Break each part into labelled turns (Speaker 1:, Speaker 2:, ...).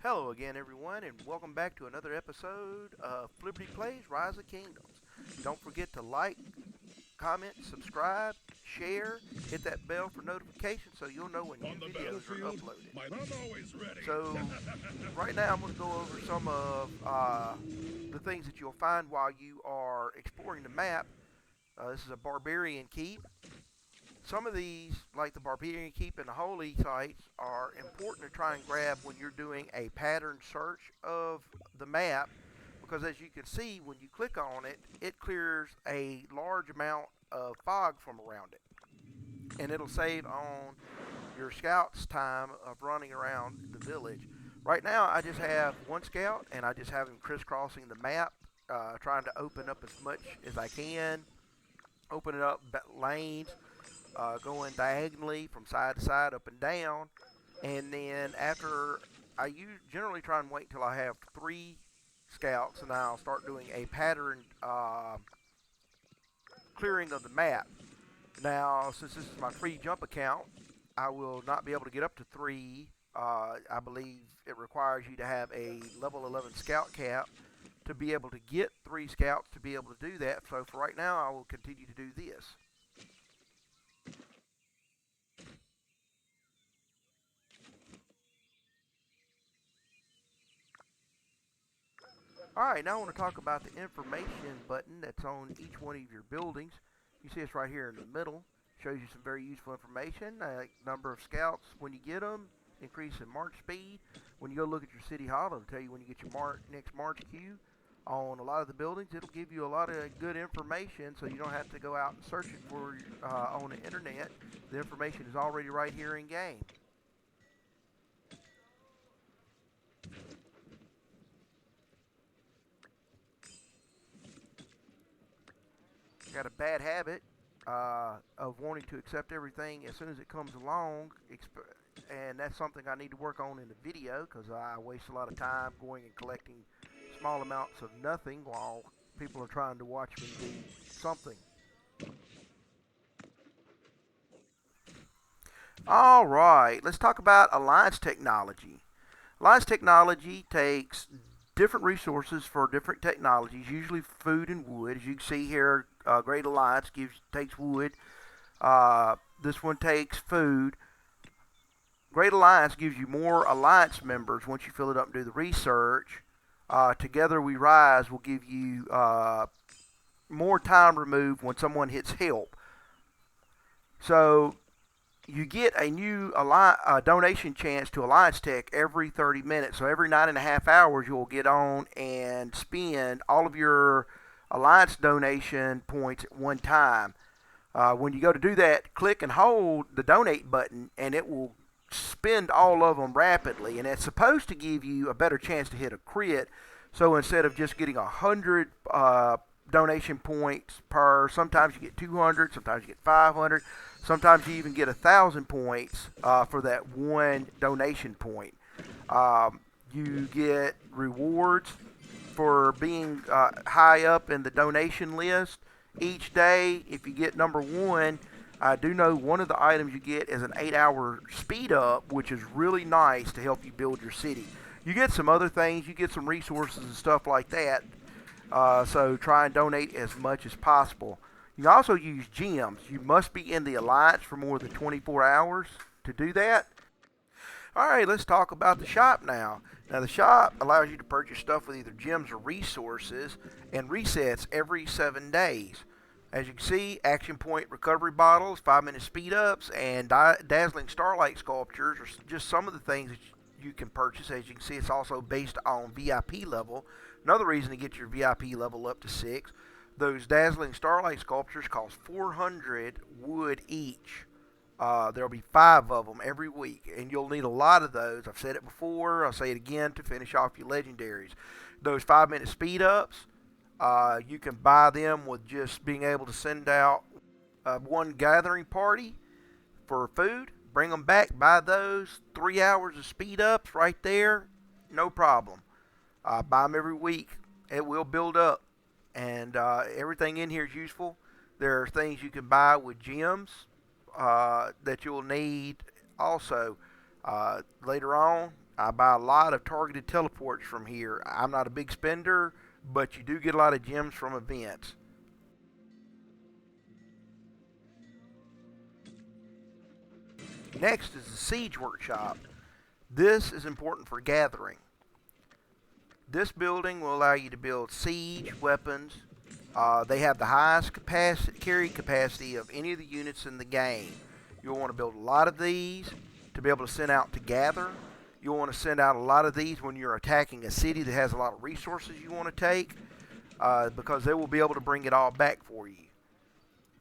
Speaker 1: Hello again, everyone, and welcome back to another episode of Flibberdee Plays Rise of Kingdoms. Don't forget to like, comment, subscribe, share, hit that bell for notifications so you'll know when new videos are uploaded. So, right now I'm going to go over some of the things that you'll find while you are exploring the map. This is a barbarian keep. Some of these, like the Barbarian Keep and the Holy Sites, are important to try and grab when you're doing a pattern search of the map, because as you can see, when you click on it, it clears a large amount of fog from around it. And it'll save on your scout's time of running around the village. Right now, I just have one scout, and I just have him crisscrossing the map, trying to open up as much as I can, open it up lanes, going diagonally from side to side, up and down. And then after, I generally try and wait till I have 3 scouts, and I'll start doing a pattern clearing of the map. Now, since this is my free jump account, I will not be able to get up to 3. I believe it requires you to have a level 11 scout cap to be able to get 3 scouts to be able to do that. So for right now, I will continue to do this. Alright, now I want to talk about the information button that's on each one of your buildings. You see it's right here in the middle. Shows you some very useful information, number of scouts when you get them, increase in march speed. When you go look at your city hall, it'll tell you when you get your next march queue. On a lot of the buildings, it'll give you a lot of good information, so you don't have to go out and search it for on the internet. The information is already right here in game. Got a bad habit of wanting to accept everything as soon as it comes along, and that's something I need to work on in the video, because I waste a lot of time going and collecting small amounts of nothing while people are trying to watch me do something. Alright, let's talk about alliance technology. Alliance technology takes different resources for different technologies, usually food and wood. As you can see here, Great Alliance takes wood. This one takes food. Great Alliance gives you more alliance members once you fill it up and do the research. Together We Rise will give you more time removed when someone hits help. So you get a new donation chance to Alliance Tech every 30 minutes. So every 9.5 hours, you'll get on and spend all of your Alliance donation points at one time. When you go to do that, click and hold the donate button, and it will spend all of them rapidly. And it's supposed to give you a better chance to hit a crit. So instead of just getting 100 donation points per, sometimes you get 200, sometimes you get 500. Sometimes you even get 1,000 points for that one donation point. You get rewards for being high up in the donation list each day. If you get number 1, I do know one of the items you get is an 8-hour speed up, which is really nice to help you build your city. You get some other things, you get some resources and stuff like that. So try and donate as much as possible. You can also use gems. You must be in the Alliance for more than 24 hours to do that. Alright, let's talk about the shop now. Now the shop allows you to purchase stuff with either gems or resources, and resets every 7 days. As you can see, action point recovery bottles, 5-minute speed ups, and dazzling starlight sculptures are just some of the things that you can purchase. As you can see, it's also based on VIP level. Another reason to get your VIP level up to 6. Those dazzling starlight sculptures cost 400 wood each. There'll be 5 of them every week, and you'll need a lot of those. I've said it before, I'll say it again to finish off your legendaries. Those 5-minute speed ups, you can buy them with just being able to send out one gathering party for food. Bring them back, buy those. 3 hours of speed ups right there, no problem. Buy them every week. It will build up, and everything in here is useful. There are things you can buy with gems that you'll need also. Later on, I buy a lot of targeted teleports from here. I'm not a big spender, but you do get a lot of gems from events. Next is the Siege Workshop. This is important for gathering. This building will allow you to build siege weapons. They have the highest carry capacity of any of the units in the game. You'll want to build a lot of these to be able to send out to gather. You'll want to send out a lot of these when you're attacking a city that has a lot of resources you want to take, because they will be able to bring it all back for you.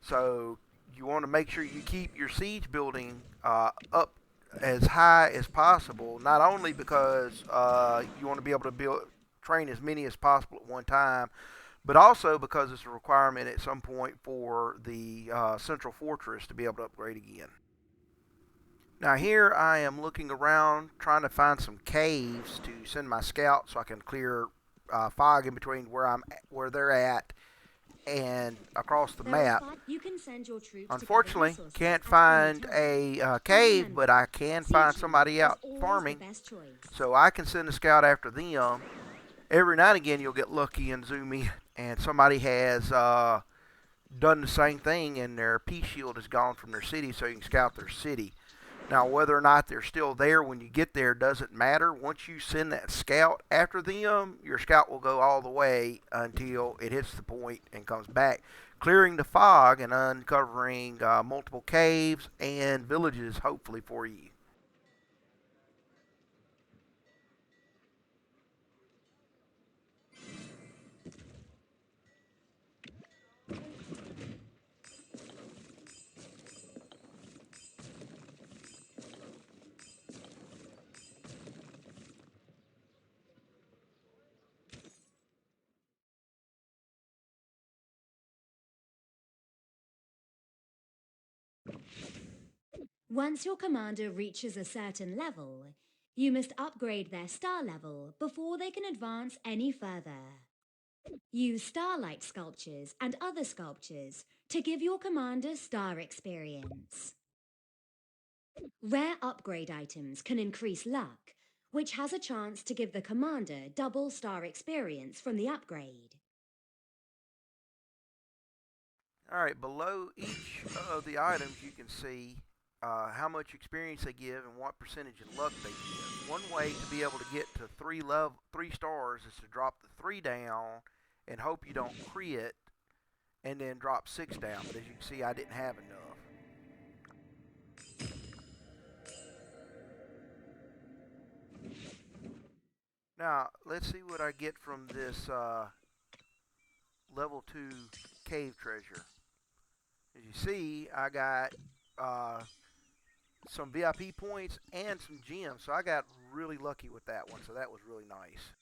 Speaker 1: So you want to make sure you keep your siege building up as high as possible, not only because you want to be able to train as many as possible at one time, but also because it's a requirement at some point for the central fortress to be able to upgrade again. Now here I am looking around trying to find some caves to send my scout so I can clear fog in between where they're at and across the map.
Speaker 2: You can send your troops
Speaker 1: Unfortunately, can't find a cave, but I can find somebody out farming, so I can send a scout after them. Every now and again, you'll get lucky and zoom in, and somebody has done the same thing, and their peace shield is gone from their city, so you can scout their city. Now, whether or not they're still there when you get there doesn't matter. Once you send that scout after them, your scout will go all the way until it hits the point and comes back, clearing the fog and uncovering multiple caves and villages, hopefully, for you.
Speaker 2: Once your commander reaches a certain level, you must upgrade their star level before they can advance any further. Use starlight sculptures and other sculptures to give your commander star experience. Rare upgrade items can increase luck, which has a chance to give the commander double star experience from the upgrade.
Speaker 1: Alright, below each of the items you can see how much experience they give and what percentage of luck they give. One way to be able to get to three stars is to drop the 3 down and hope you don't crit, and then drop 6 down. But as you can see, I didn't have enough. Now, let's see what I get from this level 2 cave treasure. As you see, I got some VIP points and some gems, so I got really lucky with that one, so that was really nice.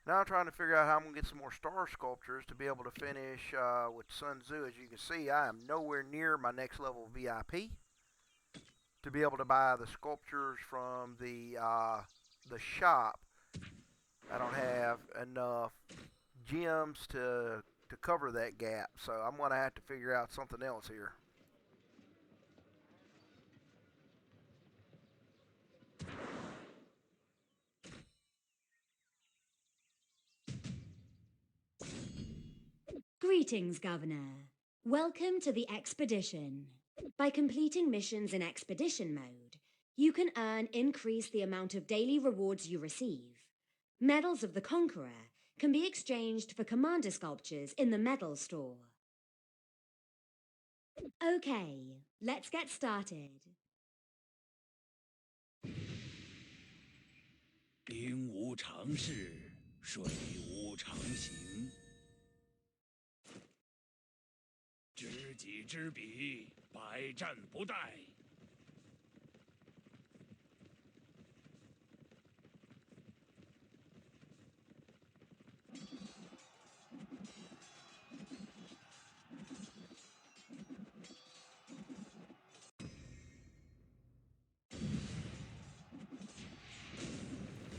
Speaker 1: Now I'm trying to figure out how I'm going to get some more star sculptures to be able to finish with Sun Tzu. As you can see, I am nowhere near my next level VIP to be able to buy the sculptures from the shop. I don't have enough gems to cover that gap, so I'm going to have to figure out something else here.
Speaker 2: Greetings, Governor. Welcome to the expedition. By completing missions in expedition mode, you can increase the amount of daily rewards you receive. Medals of the Conqueror can be exchanged for commander sculptures in the medal store. Okay, let's get started.
Speaker 3: 兵无常势，水无常形。知己知彼，百战不殆。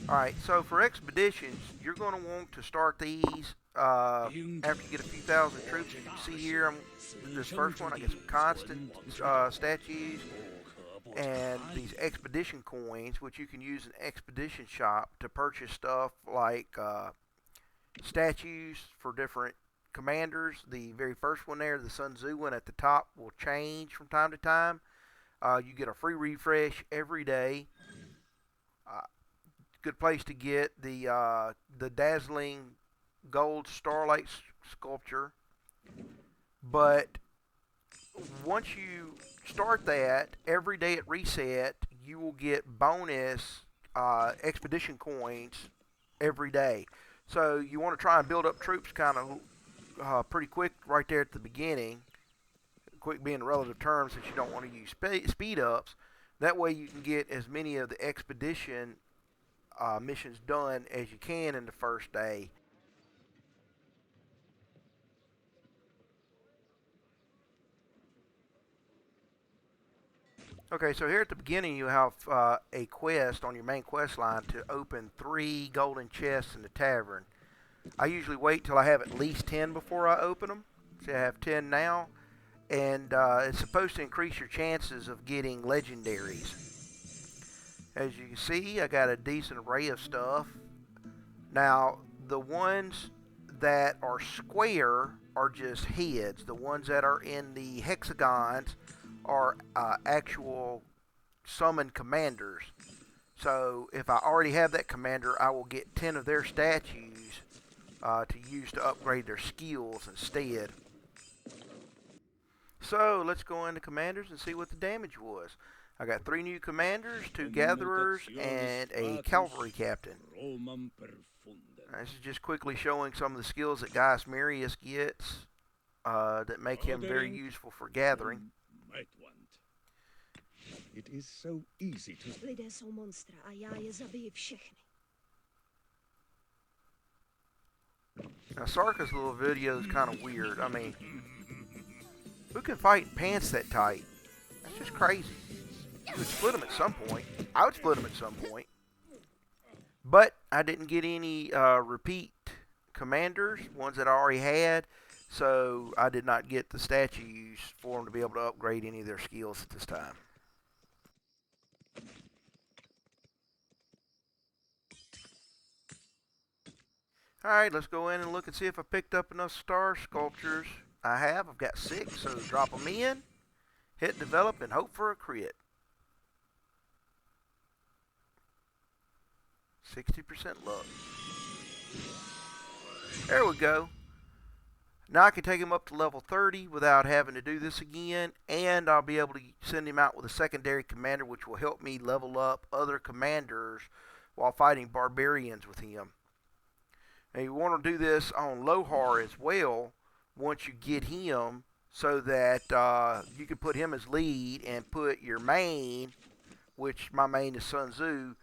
Speaker 1: Alright, so for expeditions, you're going to want to start these after you get a few thousand troops. You can see here, this first one, I get some constant statues and these expedition coins, which you can use in expedition shop to purchase stuff like statues for different commanders. The very first one there, the Sun Tzu one at the top, will change from time to time. You get a free refresh every day. Uh, Good place to get the dazzling gold starlight sculpture. But once you start that, every day at reset, you will get bonus expedition coins every day. So you want to try and build up troops kind of pretty quick right there at the beginning. Quick being relative terms, since you don't want to use speed ups. That way you can get as many of the expedition missions done as you can in the first day. Okay, so here at the beginning you have a quest on your main quest line to open 3 golden chests in the tavern. I usually wait till I have at least 10 before I open them. See, I have 10 now, and it's supposed to increase your chances of getting legendaries. As you can see, I got a decent array of stuff. Now, the ones that are square are just heads. The ones that are in the hexagons are actual summoned commanders. So if I already have that commander, I will get 10 of their statues to use to upgrade their skills instead. So let's go into commanders and see what the damage was. I got 3 new commanders, 2 gatherers, and a cavalry captain. This is just quickly showing some of the skills that Gaius Marius gets that make him very useful for gathering.
Speaker 3: It is so easy to...
Speaker 1: Now Sarka's little video is kind of weird. I mean, who can fight in pants that tight? That's just crazy. You would split them at some point. I would split them at some point. But I didn't get any repeat commanders, ones that I already had. So I did not get the statues for them to be able to upgrade any of their skills at this time. Alright, let's go in and look and see if I picked up enough star sculptures. I have. I've got 6, so drop them in, hit develop, and hope for a crit. 60% luck. There we go. Now I can take him up to level 30 without having to do this again, and I'll be able to send him out with a secondary commander, which will help me level up other commanders while fighting barbarians with him. Now you want to do this on Lohar as well once you get him, so that you can put him as lead and put your main, which my main is Sun Tzu,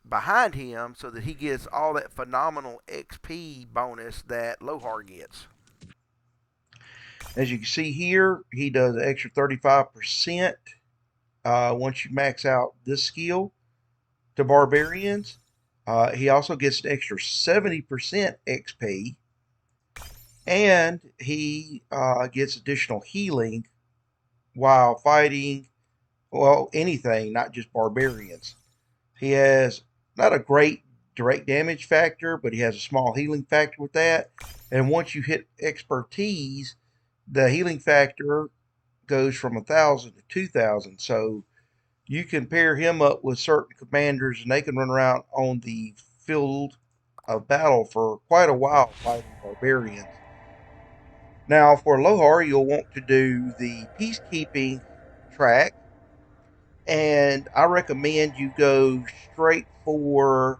Speaker 1: behind him so that he gets all that phenomenal XP bonus that Lohar gets. As you can see here, he does an extra 35% once you max out this skill to barbarians. He also gets an extra 70% XP, and he gets additional healing while fighting, well, anything, not just barbarians. He has not a great direct damage factor, but he has a small healing factor with that. And once you hit expertise, the healing factor goes from 1,000 to 2,000. So you can pair him up with certain commanders, and they can run around on the field of battle for quite a while fighting barbarians. Now, for Lohar, you'll want to do the peacekeeping track, and I recommend you go straight for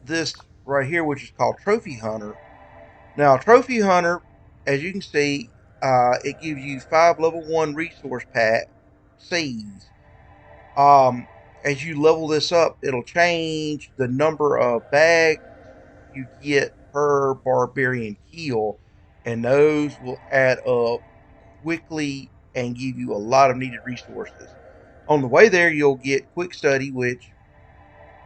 Speaker 1: this right here, which is called Trophy Hunter. Now, Trophy Hunter, as you can see, it gives you 5 level 1 resource pack seeds. As you level this up, it'll change the number of bags you get per barbarian kill, and those will add up quickly and give you a lot of needed resources. On the way there, you'll get quick study, which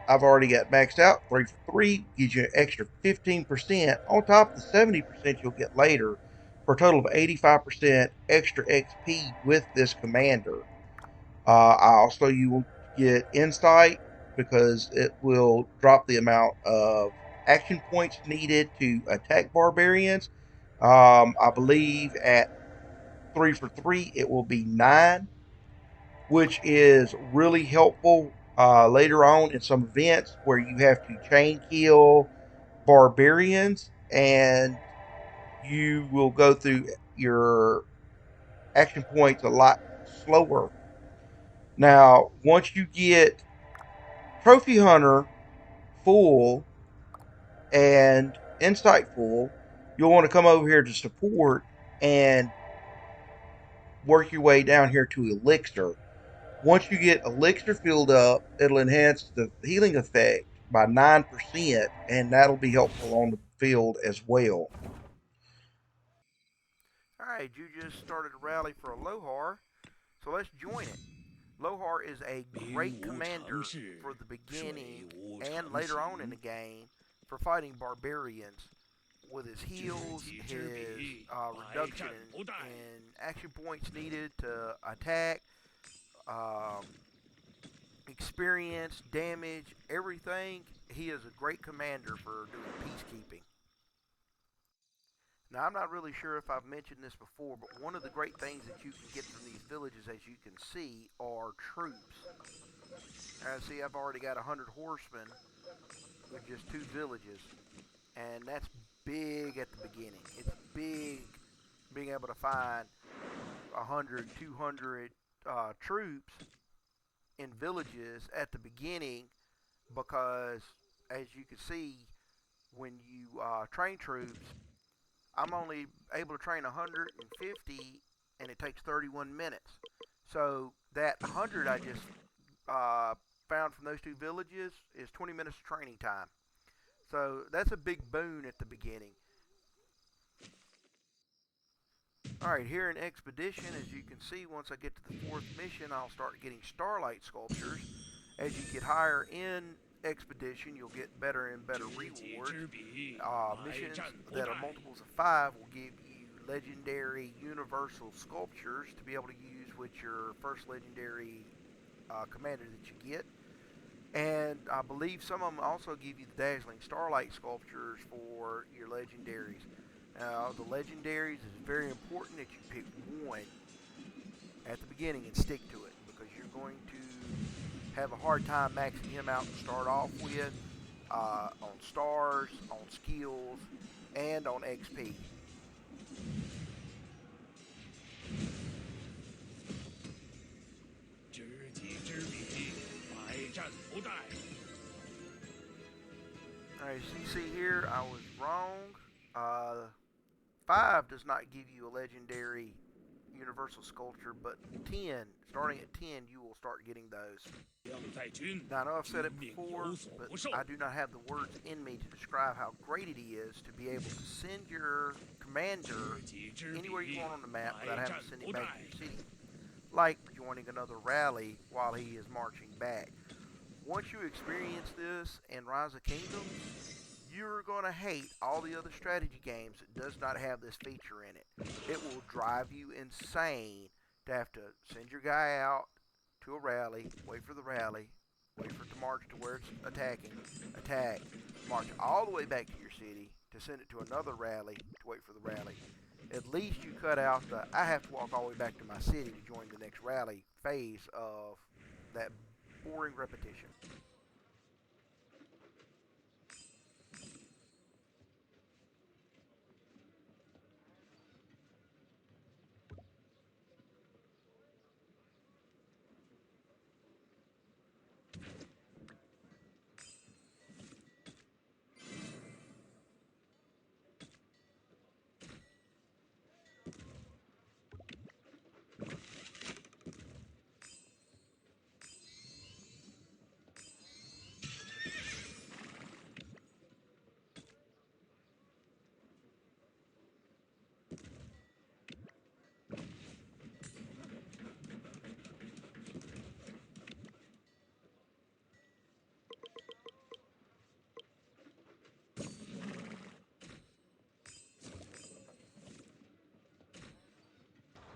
Speaker 1: I've already got maxed out. 3 for 3 gives you an extra 15% on top of the 70% you'll get later for a total of 85% extra XP with this commander. Also, you will get insight because it will drop the amount of action points needed to attack barbarians. I believe at 3 for 3 it will be 9, which is really helpful later on in some events where you have to chain kill barbarians, and you will go through your action points a lot slower. Now, once you get Trophy Hunter full and Insight full, you'll want to come over here to support and work your way down here to Elixir. Once you get Elixir filled up, it'll enhance the healing effect by 9%, and that'll be helpful on the field as well. Alright, you just started a rally for a Lohar, so let's join it. Lohar is a
Speaker 3: 兵
Speaker 1: great
Speaker 3: 无常
Speaker 1: commander
Speaker 3: 势，
Speaker 1: for the
Speaker 3: 水
Speaker 1: beginning
Speaker 3: 无
Speaker 1: and
Speaker 3: 常
Speaker 1: later on in the
Speaker 3: 形。
Speaker 1: game for fighting barbarians with his
Speaker 3: 知
Speaker 1: heals,
Speaker 3: 己知
Speaker 1: his
Speaker 3: 彼，百
Speaker 1: reduction
Speaker 3: 战不殆。
Speaker 1: in action points needed to attack, um, experience, damage, everything. He is a great commander for doing peacekeeping. Now, I'm not really sure if I've mentioned this before, but one of the great things that you can get from these villages, as you can see, are troops. See, I've already got 100 horsemen with just 2 villages, and that's big at the beginning. It's big being able to find 100, 200 troops in villages at the beginning because, as you can see, when you train troops, I'm only able to train 150 and it takes 31 minutes. So that 100 I just found from those 2 villages is 20 minutes of training time. So that's a big boon at the beginning. Alright, here in Expedition, as you can see, once I get to the 4th mission, I'll start getting Starlight Sculptures. As you get higher in Expedition, you'll get better and better
Speaker 3: 知己
Speaker 1: rewards.
Speaker 3: 知彼，
Speaker 1: Missions
Speaker 3: 百战不
Speaker 1: that are
Speaker 3: 殆。
Speaker 1: multiples of 5 will give you legendary universal sculptures to be able to use with your first legendary commander that you get. And I believe some of them also give you the dazzling starlight sculptures for your legendaries. Now, the legendaries is very important that you pick one at the beginning and stick to it because you're going to have a hard time maxing him out to start off with on stars, on skills, and on XP.
Speaker 3: 知己知彼，百战不殆。
Speaker 1: Alright, as you see here, I was wrong. 5 does not give you a legendary universal sculpture, but 10, starting at 10, you will start getting those.
Speaker 3: 将在军，
Speaker 1: Now, I know I've said it
Speaker 3: 军令
Speaker 1: before,
Speaker 3: 有所
Speaker 1: but
Speaker 3: 不受。
Speaker 1: I do not have the words in me to describe how great it is to be able to send your commander
Speaker 3: 知己知彼，
Speaker 1: anywhere you want on the map without
Speaker 3: 百
Speaker 1: having
Speaker 3: 战
Speaker 1: to send
Speaker 3: 不
Speaker 1: him
Speaker 3: 殆
Speaker 1: back to your city, like joining another rally while he is marching back. Once you experience this in Rise of Kingdoms, you're going to hate all the other strategy games that does not have this feature in it. It will drive you insane to have to send your guy out to a rally, wait for the rally, wait for it to march to where it's attacking, attack, march all the way back to your city to send it to another rally to wait for the rally. At least you cut out the I have to walk all the way back to my city to join the next rally phase of that boring repetition.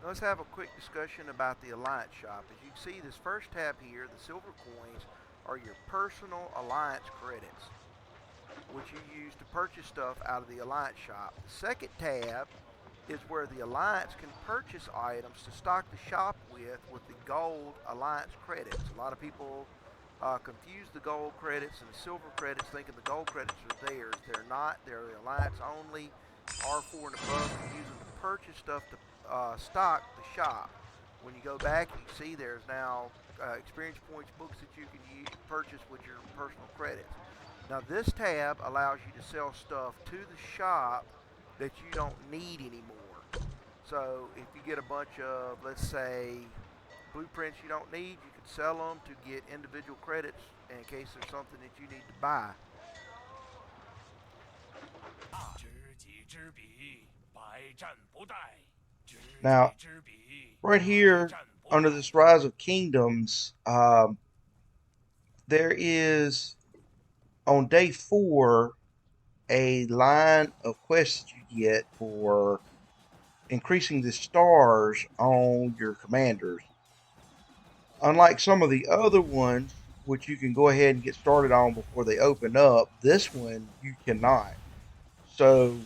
Speaker 1: Let's have a quick discussion about the Alliance Shop. As you can see, this first tab here, the silver coins, are your personal Alliance credits, which you use to purchase stuff out of the Alliance Shop. The second tab is where the Alliance can purchase items to stock the shop with the gold Alliance credits. A lot of people confuse the gold credits and the silver credits, thinking the gold credits are theirs. They're not. They're the Alliance only. R4 and above can use them to purchase stuff to stock the shop. When you go back, you see there's now experience points books that you can purchase with your personal credits. Now this tab allows you to sell stuff to the shop that you don't need anymore. So if you get a bunch of, let's say, blueprints you don't need, you can sell them to get individual credits in case there's something that you need to buy.
Speaker 4: Now, right here under this Rise of Kingdoms, there is on day 4 a line of quests you get for increasing the stars on your commanders. Unlike some of the other ones, which you can go ahead and get started on before they open up, this one you cannot. So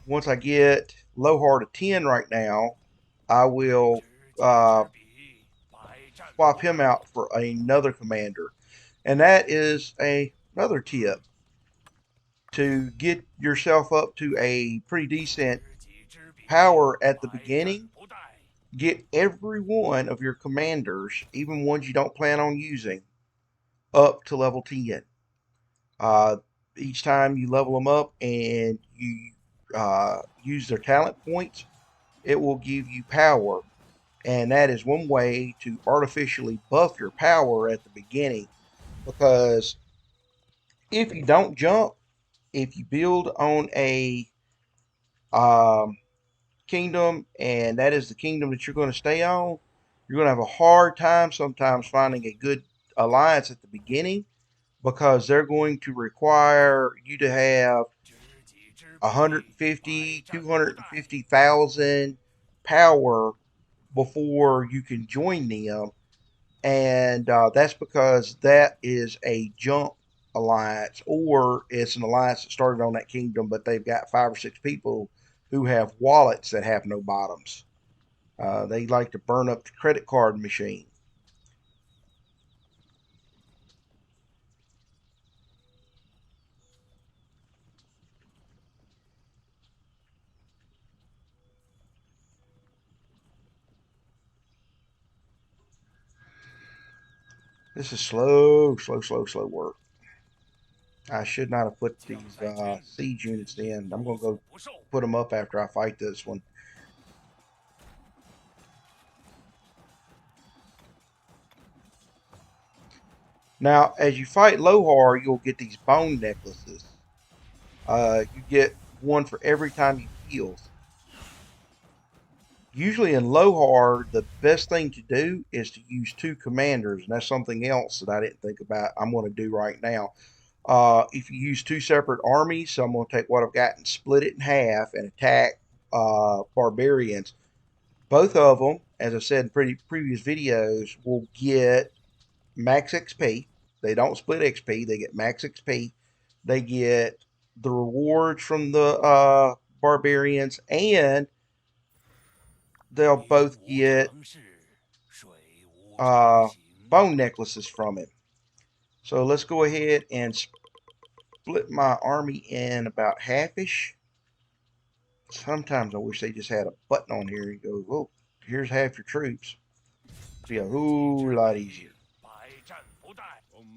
Speaker 4: once I get Lohar to 10 right now, I will swap him out for another commander. And that is another tip to get yourself up to a pretty decent power at the beginning. Get every one of your commanders, even ones you don't plan on using, up to level 10. Each time you level them up and you use their talent points, it will give you power. And that is one way to artificially buff your power at the beginning. Because if you don't jump, if you build on a kingdom and that is the kingdom that you're going to stay on, you're going to have a hard time sometimes finding a good alliance at the beginning, because they're going to require you to have 150, 250,000 power before you can join them. And that's because that is a jump alliance, or it's an alliance that started on that kingdom, but they've got 5 or 6 people who have wallets that have no bottoms. They like to burn up the credit card machine. This is slow, slow, slow, slow work. I should not have put these siege units in. I'm going to go put them up after I fight this one. Now, as you fight Lohar, you'll get these bone necklaces. You get one for every time you heal. Usually in Lohar, the best thing to do is to use 2 commanders, and that's something else that I didn't think about. I'm going to do right now. If you use 2 separate armies, so I'm going to take what I've got and split it in half and attack barbarians. Both of them, as I said in previous videos, will get max XP. They don't split XP, they get max XP. They get the rewards from the barbarians, and they'll both get bone necklaces from it. So let's go ahead and split my army in about halfish. Sometimes I wish they just had a button on here and go, oh, here's half your troops. It'd be a whole lot easier.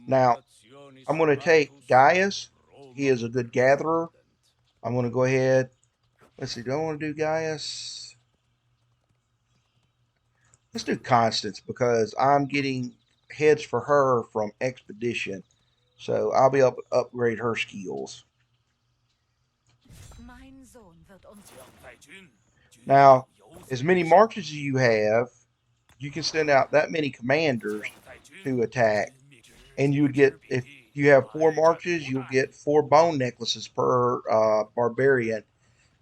Speaker 4: Now, I'm going to take Gaius. He is a good gatherer. I'm going to go ahead. Let's see, do I want to do Gaius? Let's do Constance, because I'm getting heads for her from Expedition. So I'll be able to upgrade her skills. Now, as many marches as you have, you can send out that many commanders to attack. And you would get, if you have 4 marches, you'll get 4 bone necklaces per barbarian.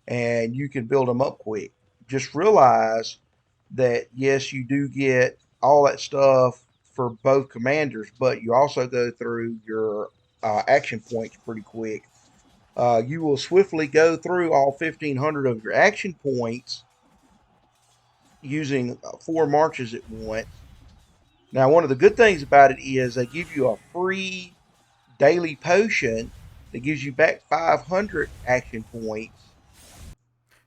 Speaker 4: And you can build them up quick. Just realize that yes, you do get all that stuff for both commanders, but you also go through your action points pretty quick. You will swiftly go through all 1,500 of your action points using 4 marches at once. Now, one of the good things about it is they give you a free daily potion that gives you back 500 action points.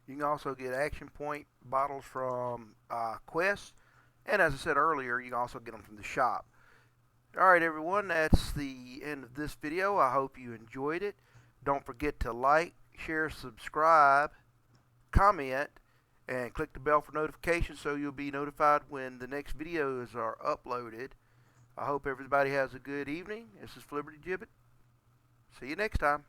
Speaker 1: You can also get action point bottles from quests, and as I said earlier, you can also get them from the shop. All right, everyone, that's the end of this video. I hope you enjoyed it. Don't forget to like, share, subscribe, comment, and click the bell for notifications so you'll be notified when the next videos are uploaded. I hope everybody has a good evening. This is Flibberdee. See you next time.